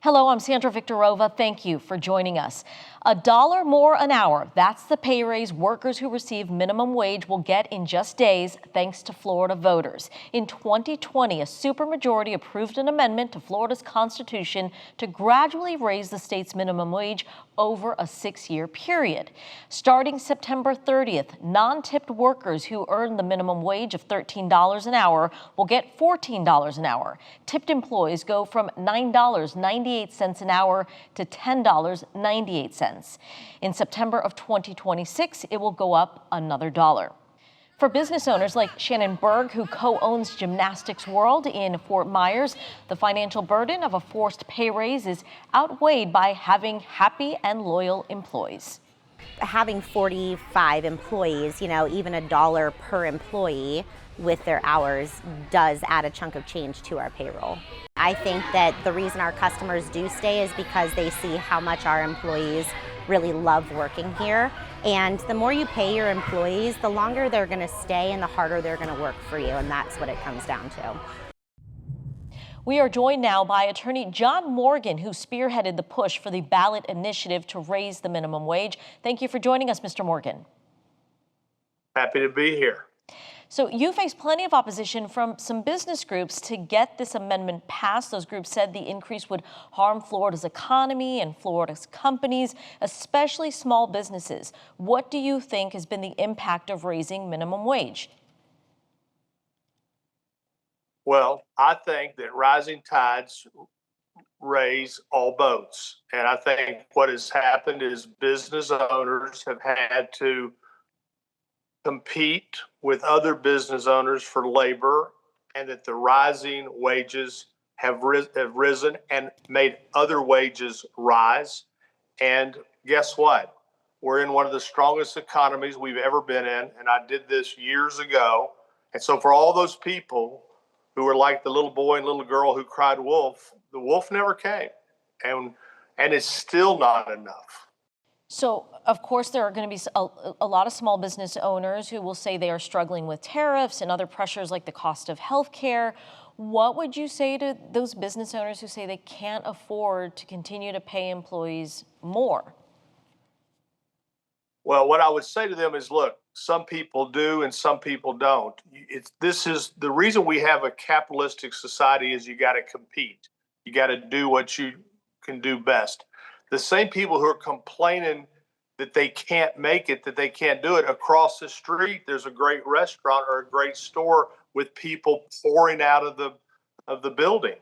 Hello, I'm Sandra Viktorova. Thank you for joining us. $1 more an hour. That's the pay raise workers who receive minimum wage will get in just days, thanks to Florida voters. In 2020, a supermajority approved an amendment to Florida's Constitution to gradually raise the state's minimum wage over a 6-year period. Starting September 30th, non-tipped workers who earn the minimum wage of $13 an hour will get $14 an hour. Tipped employees go from $9.98 an hour to $10.98. In September of 2026, it will go up another dollar. For business owners like Shannon Berg, who co-owns Gymnastics World in Fort Myers, the financial burden of a forced pay raise is outweighed by having happy and loyal employees. Having 45 employees, even $1 per employee with their hours does add a chunk of change to our payroll. I think that the reason our customers do stay is because they see how much our employees really love working here. And the more you pay your employees, the longer they're going to stay and the harder they're going to work for you. And that's what it comes down to. We are joined now by attorney John Morgan, who spearheaded the push for the ballot initiative to raise the minimum wage. Thank you for joining us, Mr. Morgan. Happy to be here. So you face plenty of opposition from some business groups to get this amendment passed. Those groups said the increase would harm Florida's economy and Florida's companies, especially small businesses. What do you think has been the impact of raising minimum wage? Well, I think that rising tides raise all boats. And I think what has happened is business owners have had to compete with other business owners for labor, and that the rising wages have risen and made other wages rise. And guess what? We're in one of the strongest economies we've ever been in, and I did this years ago. And so for all those people who were like the little boy and little girl who cried wolf, the wolf never came. And it's still not enough. So, of course, there are going to be a lot of small business owners who will say they are struggling with tariffs and other pressures like the cost of health care. What would you say to those business owners who say they can't afford to continue to pay employees more? Well, what I would say to them is, look, some people do and some people don't. This is the reason we have a capitalistic society is you got to compete. You got to do what you can do best. The same people who are complaining that they can't make it, that they can't do it, across the street, there's a great restaurant or a great store with people pouring out of the building.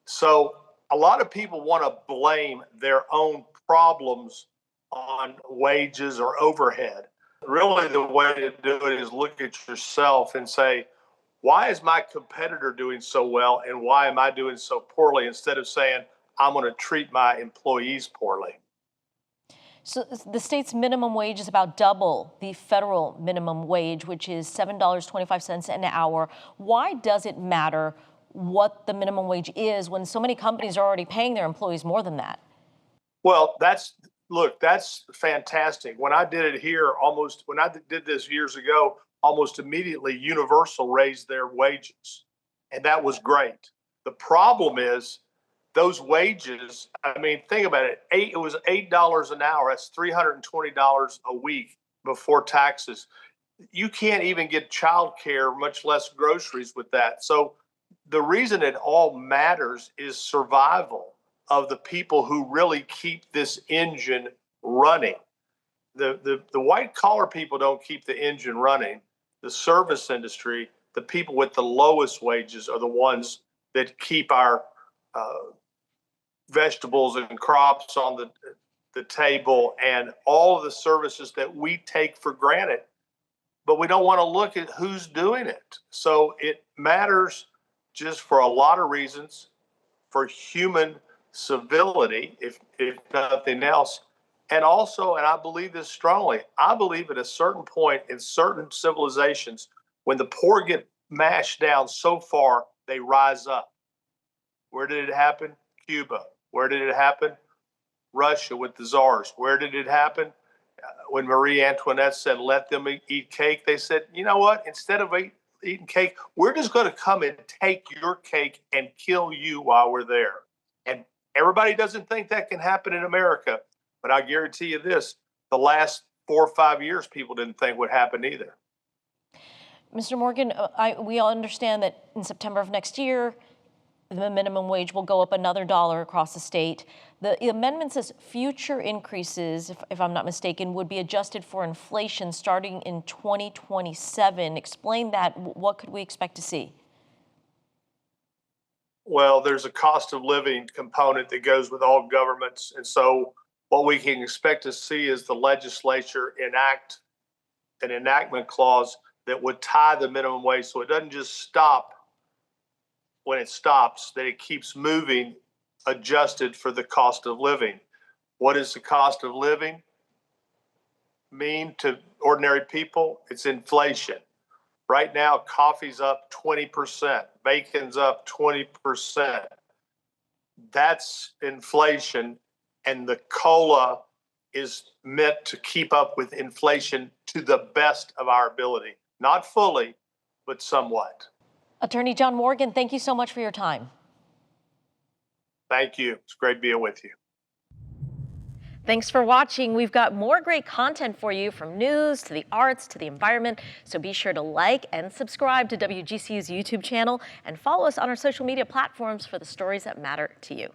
So a lot of people want to blame their own problems on wages or overhead. Really, the way to do it is look at yourself and say, why is my competitor doing so well and why am I doing so poorly, instead of saying, I'm going to treat my employees poorly. So the state's minimum wage is about double the federal minimum wage, which is $7.25 an hour. Why does it matter what the minimum wage is when so many companies are already paying their employees more than that? Well, that's fantastic. When I did it here, when I did this years ago, almost immediately Universal raised their wages, and that was great. The problem is, those wages, I mean, think about it. It was $8 an hour. That's $320 a week before taxes. You can't even get childcare, much less groceries with that. So the reason it all matters is survival of the people who really keep this engine running. The white collar people don't keep the engine running. The service industry, the people with the lowest wages are the ones that keep our vegetables and crops on the table and all of the services that we take for granted, but we don't want to look at who's doing it. So it matters just for a lot of reasons, for human civility, if nothing else. And also, and I believe this strongly, I believe at a certain point in certain civilizations, when the poor get mashed down so far, they rise up. Where did it happen? Cuba. Where did it happen? Russia with the czars. Where did it happen? When Marie Antoinette said, let them eat cake, they said, you know what? Instead of eating cake, we're just going to come and take your cake and kill you while we're there. And Everybody doesn't think that can happen in America, but I guarantee you this, the last 4 or 5 years, people didn't think would happen either. Mr. Morgan, we all understand that in September of next year, the minimum wage will go up another $1 across the state. The amendment says future increases, if I'm not mistaken, would be adjusted for inflation starting in 2027. Explain that. What could we expect to see? Well, there's a cost of living component that goes with all governments. And so what we can expect to see is the legislature enact an enactment clause that would tie the minimum wage so it doesn't just stop when it stops, that it keeps moving, adjusted for the cost of living. What does the cost of living mean to ordinary people? It's inflation. Right now, coffee's up 20%, bacon's up 20%. That's inflation, and the COLA is meant to keep up with inflation to the best of our ability. Not fully, but somewhat. Attorney John Morgan, thank you so much for your time. Thank you. It's great being with you. Thanks for watching. We've got more great content for you, from news to the arts to the environment. So be sure to like and subscribe to WGCU's YouTube channel and follow us on our social media platforms for the stories that matter to you.